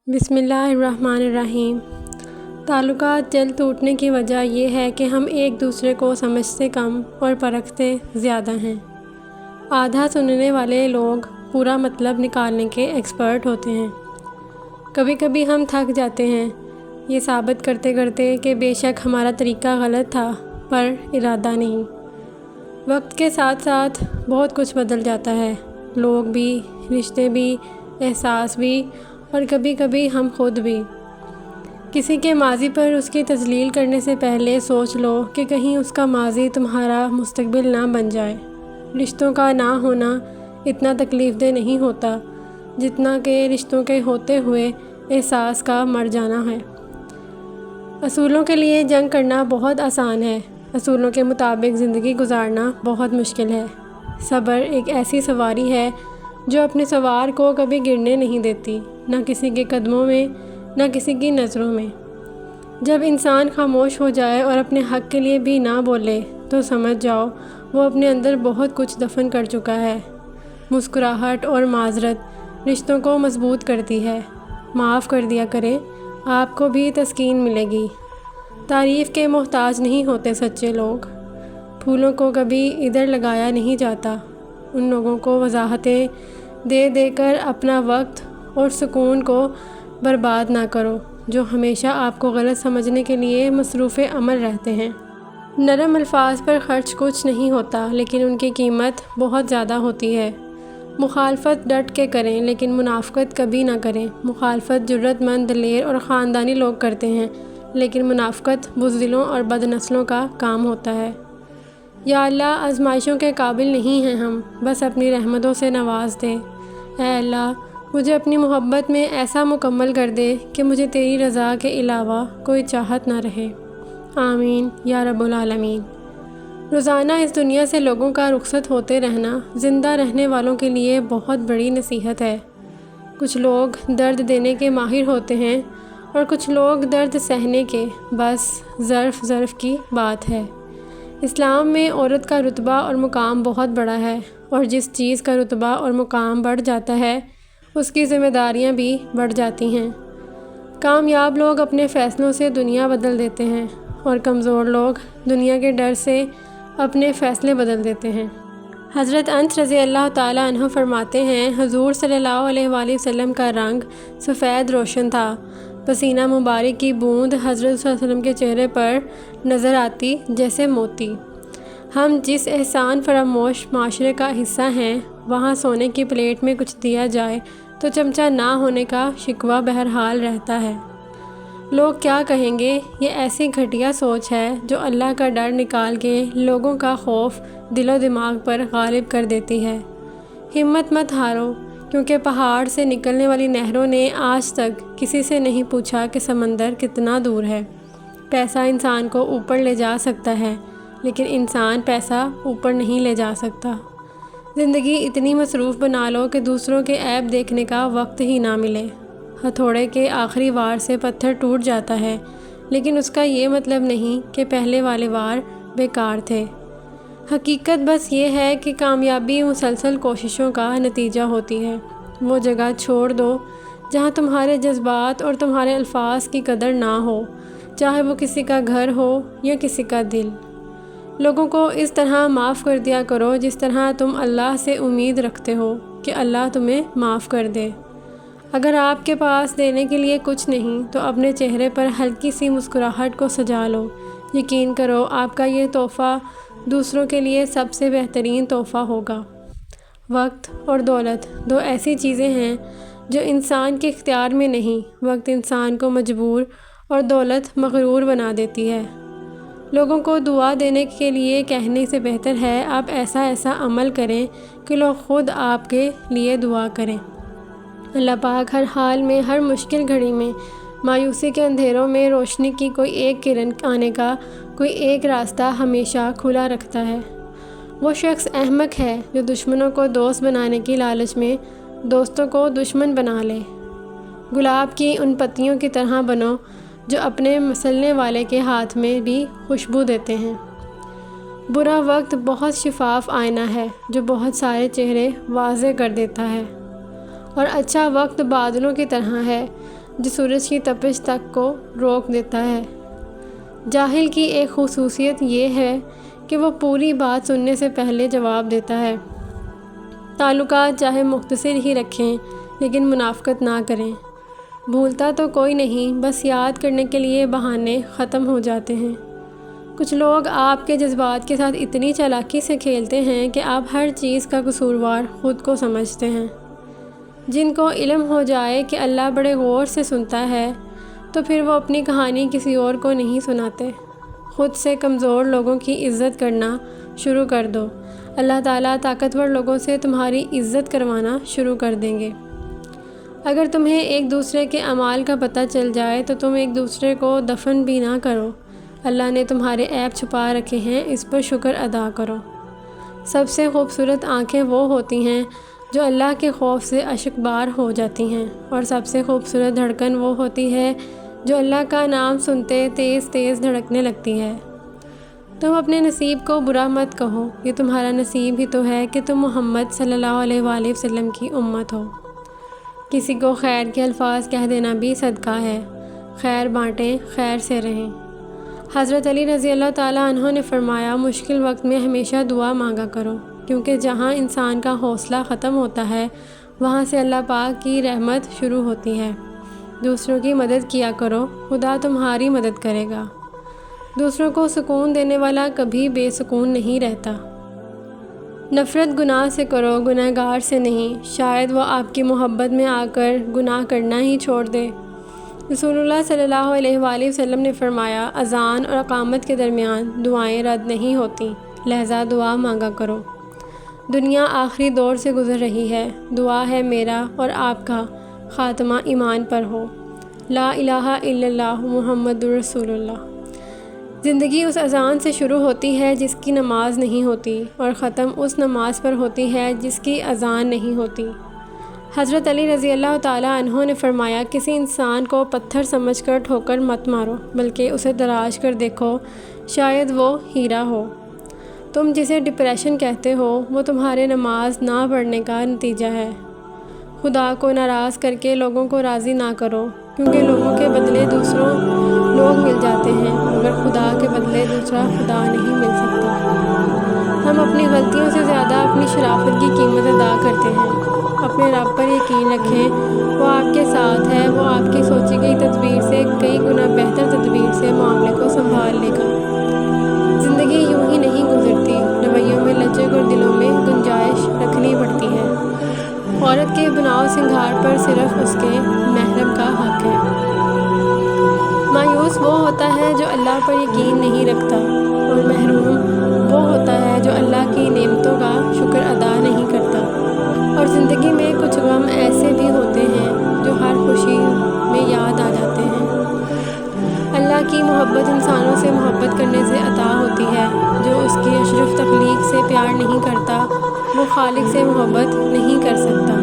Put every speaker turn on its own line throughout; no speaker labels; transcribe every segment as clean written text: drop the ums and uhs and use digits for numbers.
بسم اللہ الرحمن الرحیم۔ تعلقات جلد ٹوٹنے کی وجہ یہ ہے کہ ہم ایک دوسرے کو سمجھتے کم اور پرکھتے زیادہ ہیں۔ آدھا سننے والے لوگ پورا مطلب نکالنے کے ایکسپرٹ ہوتے ہیں۔ کبھی کبھی ہم تھک جاتے ہیں یہ ثابت کرتے کرتے کہ بے شک ہمارا طریقہ غلط تھا، پر ارادہ نہیں۔ وقت کے ساتھ ساتھ بہت کچھ بدل جاتا ہے، لوگ بھی، رشتے بھی، احساس بھی، اور کبھی کبھی ہم خود بھی۔ کسی کے ماضی پر اس کی تذلیل کرنے سے پہلے سوچ لو کہ کہیں اس کا ماضی تمہارا مستقبل نہ بن جائے۔ رشتوں کا نہ ہونا اتنا تکلیف دہ نہیں ہوتا جتنا کہ رشتوں کے ہوتے ہوئے احساس کا مر جانا ہے۔ اصولوں کے لیے جنگ کرنا بہت آسان ہے، اصولوں کے مطابق زندگی گزارنا بہت مشکل ہے۔ صبر ایک ایسی سواری ہے جو اپنے سوار کو کبھی گرنے نہیں دیتی، نہ کسی کے قدموں میں، نہ کسی کی نظروں میں۔ جب انسان خاموش ہو جائے اور اپنے حق کے لیے بھی نہ بولے تو سمجھ جاؤ وہ اپنے اندر بہت کچھ دفن کر چکا ہے۔ مسکراہٹ اور معذرت رشتوں کو مضبوط کرتی ہے۔ معاف کر دیا کریں، آپ کو بھی تسکین ملے گی۔ تعریف کے محتاج نہیں ہوتے سچے لوگ۔ پھولوں کو کبھی ادھر لگایا نہیں جاتا۔ ان لوگوں کو وضاحتیں دے دے کر اپنا وقت اور سکون کو برباد نہ کرو جو ہمیشہ آپ کو غلط سمجھنے کے لیے مصروف عمل رہتے ہیں۔ نرم الفاظ پر خرچ کچھ نہیں ہوتا، لیکن ان کی قیمت بہت زیادہ ہوتی ہے۔ مخالفت ڈٹ کے کریں لیکن منافقت کبھی نہ کریں۔ مخالفت جرأت مند، دلیر اور خاندانی لوگ کرتے ہیں، لیکن منافقت بزدلوں اور بدنسلوں کا کام ہوتا ہے۔ یا اللہ، آزمائشوں کے قابل نہیں ہیں ہم، بس اپنی رحمتوں سے نواز دے۔ اے اللہ، مجھے اپنی محبت میں ایسا مکمل کر دے کہ مجھے تیری رضا کے علاوہ کوئی چاہت نہ رہے۔ آمین یا رب العالمین۔ روزانہ اس دنیا سے لوگوں کا رخصت ہوتے رہنا زندہ رہنے والوں کے لیے بہت بڑی نصیحت ہے۔ کچھ لوگ درد دینے کے ماہر ہوتے ہیں اور کچھ لوگ درد سہنے کے، بس ظرف کی بات ہے۔ اسلام میں عورت کا رتبہ اور مقام بہت بڑا ہے، اور جس چیز کا رتبہ اور مقام بڑھ جاتا ہے اس کی ذمہ داریاں بھی بڑھ جاتی ہیں۔ کامیاب لوگ اپنے فیصلوں سے دنیا بدل دیتے ہیں، اور کمزور لوگ دنیا کے ڈر سے اپنے فیصلے بدل دیتے ہیں۔ حضرت انس رضی اللہ تعالیٰ عنہ فرماتے ہیں، حضور صلی اللہ علیہ وآلہ وسلم کا رنگ سفید روشن تھا۔ پسینہ مبارک کی بوند حضرت صلی اللہ علیہ وسلم کے چہرے پر نظر آتی جیسے موتی۔ ہم جس احسان فراموش معاشرے کا حصہ ہیں، وہاں سونے کی پلیٹ میں کچھ دیا جائے تو چمچہ نہ ہونے کا شکوہ بہرحال رہتا ہے۔ لوگ کیا کہیں گے، یہ ایسی گھٹیا سوچ ہے جو اللہ کا ڈر نکال کے لوگوں کا خوف دل و دماغ پر غالب کر دیتی ہے۔ ہمت مت ہارو، کیونکہ پہاڑ سے نکلنے والی نہروں نے آج تک کسی سے نہیں پوچھا کہ سمندر کتنا دور ہے۔ پیسہ انسان کو اوپر لے جا سکتا ہے، لیکن انسان پیسہ اوپر نہیں لے جا سکتا۔ زندگی اتنی مصروف بنا لو کہ دوسروں کے عیب دیکھنے کا وقت ہی نہ ملے۔ ہتھوڑے کے آخری وار سے پتھر ٹوٹ جاتا ہے، لیکن اس کا یہ مطلب نہیں کہ پہلے والے وار بیکار تھے۔ حقیقت بس یہ ہے کہ کامیابی مسلسل کوششوں کا نتیجہ ہوتی ہے۔ وہ جگہ چھوڑ دو جہاں تمہارے جذبات اور تمہارے الفاظ کی قدر نہ ہو، چاہے وہ کسی کا گھر ہو یا کسی کا دل۔ لوگوں کو اس طرح معاف کر دیا کرو جس طرح تم اللہ سے امید رکھتے ہو کہ اللہ تمہیں معاف کر دے۔ اگر آپ کے پاس دینے کے لیے کچھ نہیں تو اپنے چہرے پر ہلکی سی مسکراہٹ کو سجا لو۔ یقین کرو آپ کا یہ تحفہ دوسروں کے لیے سب سے بہترین تحفہ ہوگا۔ وقت اور دولت دو ایسی چیزیں ہیں جو انسان کے اختیار میں نہیں۔ وقت انسان کو مجبور اور دولت مغرور بنا دیتی ہے۔ لوگوں کو دعا دینے کے لیے کہنے سے بہتر ہے آپ ایسا عمل کریں کہ لوگ خود آپ کے لیے دعا کریں۔ اللہ پاک ہر حال میں، ہر مشکل گھڑی میں، مایوسی کے اندھیروں میں روشنی کی کوئی ایک کرن آنے کا کوئی ایک راستہ ہمیشہ کھلا رکھتا ہے۔ وہ شخص احمق ہے جو دشمنوں کو دوست بنانے کی لالچ میں دوستوں کو دشمن بنا لے۔ گلاب کی ان پتیوں کی طرح بنو جو اپنے مسلنے والے کے ہاتھ میں بھی خوشبو دیتے ہیں۔ برا وقت بہت شفاف آئینہ ہے جو بہت سارے چہرے واضح کر دیتا ہے، اور اچھا وقت بادلوں کی طرح ہے جو سورج کی تپش تک کو روک دیتا ہے۔ جاہل کی ایک خصوصیت یہ ہے کہ وہ پوری بات سننے سے پہلے جواب دیتا ہے۔ تعلقات چاہے مختصر ہی رکھیں لیکن منافقت نہ کریں۔ بھولتا تو کوئی نہیں، بس یاد کرنے کے لیے بہانے ختم ہو جاتے ہیں۔ کچھ لوگ آپ کے جذبات کے ساتھ اتنی چالاکی سے کھیلتے ہیں کہ آپ ہر چیز کا قصوروار خود کو سمجھتے ہیں۔ جن کو علم ہو جائے کہ اللہ بڑے غور سے سنتا ہے تو پھر وہ اپنی کہانی کسی اور کو نہیں سناتے۔ خود سے کمزور لوگوں کی عزت کرنا شروع کر دو، اللہ تعالیٰ طاقتور لوگوں سے تمہاری عزت کروانا شروع کر دیں گے۔ اگر تمہیں ایک دوسرے کے اعمال کا پتہ چل جائے تو تم ایک دوسرے کو دفن بھی نہ کرو۔ اللہ نے تمہارے عیب چھپا رکھے ہیں، اس پر شکر ادا کرو۔ سب سے خوبصورت آنکھیں وہ ہوتی ہیں جو اللہ کے خوف سے اشکبار ہو جاتی ہیں، اور سب سے خوبصورت دھڑکن وہ ہوتی ہے جو اللہ کا نام سنتے تیز تیز دھڑکنے لگتی ہے۔ تم اپنے نصیب کو برا مت کہو، یہ تمہارا نصیب ہی تو ہے کہ تم محمد صلی اللہ علیہ وآلہ وسلم کی امت ہو۔ کسی کو خیر کے الفاظ کہہ دینا بھی صدقہ ہے۔ خیر بانٹیں، خیر سے رہیں۔ حضرت علی رضی اللہ تعالیٰ عنہ نے فرمایا، مشکل وقت میں ہمیشہ دعا مانگا کرو، کیونکہ جہاں انسان کا حوصلہ ختم ہوتا ہے وہاں سے اللہ پاک کی رحمت شروع ہوتی ہے۔ دوسروں کی مدد کیا کرو، خدا تمہاری مدد کرے گا۔ دوسروں کو سکون دینے والا کبھی بے سکون نہیں رہتا۔ نفرت گناہ سے کرو، گناہ گار سے نہیں، شاید وہ آپ کی محبت میں آ کر گناہ کرنا ہی چھوڑ دے۔ رسول اللہ صلی اللہ علیہ وآلہ وسلم نے فرمایا، اذان اور اقامت کے درمیان دعائیں رد نہیں ہوتیں، لہذا دعا مانگا کرو۔ دنیا آخری دور سے گزر رہی ہے، دعا ہے میرا اور آپ کا خاتمہ ایمان پر ہو۔ لا الہ الا اللہ محمد رسول اللہ۔ زندگی اس اذان سے شروع ہوتی ہے جس کی نماز نہیں ہوتی، اور ختم اس نماز پر ہوتی ہے جس کی اذان نہیں ہوتی۔ حضرت علی رضی اللہ تعالیٰ عنہ نے فرمایا، کسی انسان کو پتھر سمجھ کر ٹھوکر مت مارو، بلکہ اسے تراش کر دیکھو، شاید وہ ہیرا ہو۔ تم جسے ڈپریشن کہتے ہو وہ تمہارے نماز نہ پڑھنے کا نتیجہ ہے۔ خدا کو ناراض کر کے لوگوں کو راضی نہ کرو، کیونکہ لوگوں کے بدلے دوسروں لوگ مل جاتے ہیں، مگر خدا کے بدلے دوسرا خدا نہیں مل سکتا۔ ہم اپنی غلطیوں سے زیادہ اپنی شرافت کی قیمت ادا کرتے ہیں۔ اپنے رب پر یقین رکھیں، وہ آپ کے ساتھ ہے، وہ آپ کی سوچی گئی تدبیر سے کئی گنا بہتر تدبیر سے معاملے کو سنبھال لے گا۔ زندگی یوں ہی نہیں گزرتی، رویوں میں لچک اور دلوں میں گنجائش رکھنی پڑتی ہے۔ عورت کے بناؤ سنگھار پر صرف اس کے محرم کا حق ہے۔ مایوس وہ ہوتا ہے جو اللہ پر یقین نہیں رکھتا، اور محروم وہ ہوتا ہے جو اللہ کی نعمتوں کا شکر ادا نہیں کرتا۔ اور زندگی میں کچھ غم ایسے بھی ہوتے ہیں جو ہر خوشی میں یاد آ جاتے ہیں۔ اللہ کی محبت انسانوں سے محبت کرنے سے عطا ہوتی ہے۔ جو اس کی اشرف تخلیق سے پیار نہیں کرتا وہ خالق سے محبت نہیں کر سکتا۔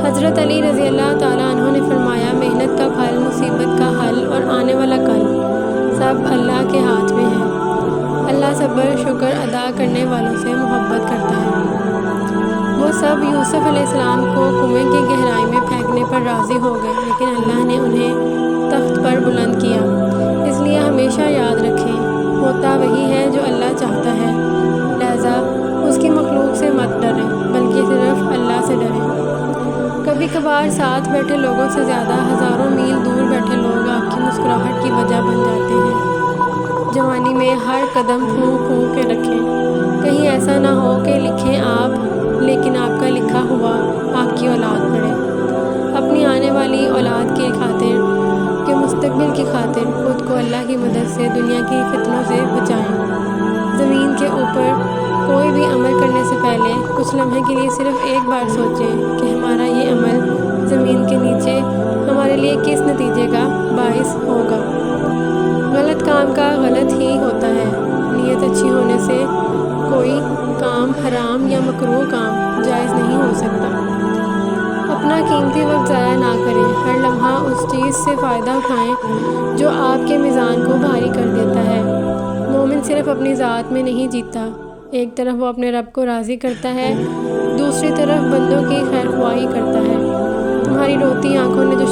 حضرت علی رضی اللہ تعالیٰ عنہ نے فرمایا، محنت کا پھل، مصیبت کا حل اور آنے والا کل سب اللہ کے ہاتھ میں ہے۔ اللہ صبر شکر ادا کرنے والوں سے محبت کرتا ہے۔ وہ سب یوسف علیہ السلام کو کنویں کی گہرائی میں پھینکنے پر راضی ہو گئے، لیکن اللہ نے انہیں تخت پر بلند کیا۔ اس لیے ہمیشہ یاد رکھیں، ہوتا وہی ہے جو اللہ چاہتا ہے، لہذا اس کی مخلوق سے مت ڈریں بلکہ صرف اللہ سے ڈریں۔ کبھی کبھار ساتھ بیٹھے لوگوں سے زیادہ ہزاروں میل دور بیٹھے لوگ آپ کی مسکراہٹ کی وجہ بن جاتے ہیں۔ جوانی میں ہر قدم پھونک پھونک کے رکھیں، کہیں ایسا نہ ہو کہ لکھیں آپ لیکن آپ کا لکھا ہوا آپ کی اولاد پڑھے۔ اپنی آنے والی اولاد کی خاطر، کے مستقبل کی خاطر خود کو اللہ کی مدد سے دنیا کی فتنوں سے بچائیں۔ زمین کے اوپر کوئی بھی عمل کرنے سے پہلے کچھ لمحے کے لیے صرف ایک بار سوچیں کہ ہمارا یہ عمل زمین کے نیچے ہمارے لیے کس نتیجے کا باعث ہوگا۔ غلط کام کا غلط ہی ہوتا ہے، نیت اچھی ہونے سے کوئی کام حرام یا مکروہ کام جائز نہیں ہو سکتا۔ اپنا قیمتی وقت ضائع نہ کریں، ہر لمحہ اس چیز سے فائدہ اٹھائیں جو آپ کے میزان کو بھاری کر دیتا ہے۔ مومن صرف اپنی ذات میں نہیں جیتا، ایک طرف وہ اپنے رب کو راضی کرتا ہے، دوسری طرف بندوں کی خیر خواہی کرتا ہے۔ تمہاری روتی آنکھوں نے جو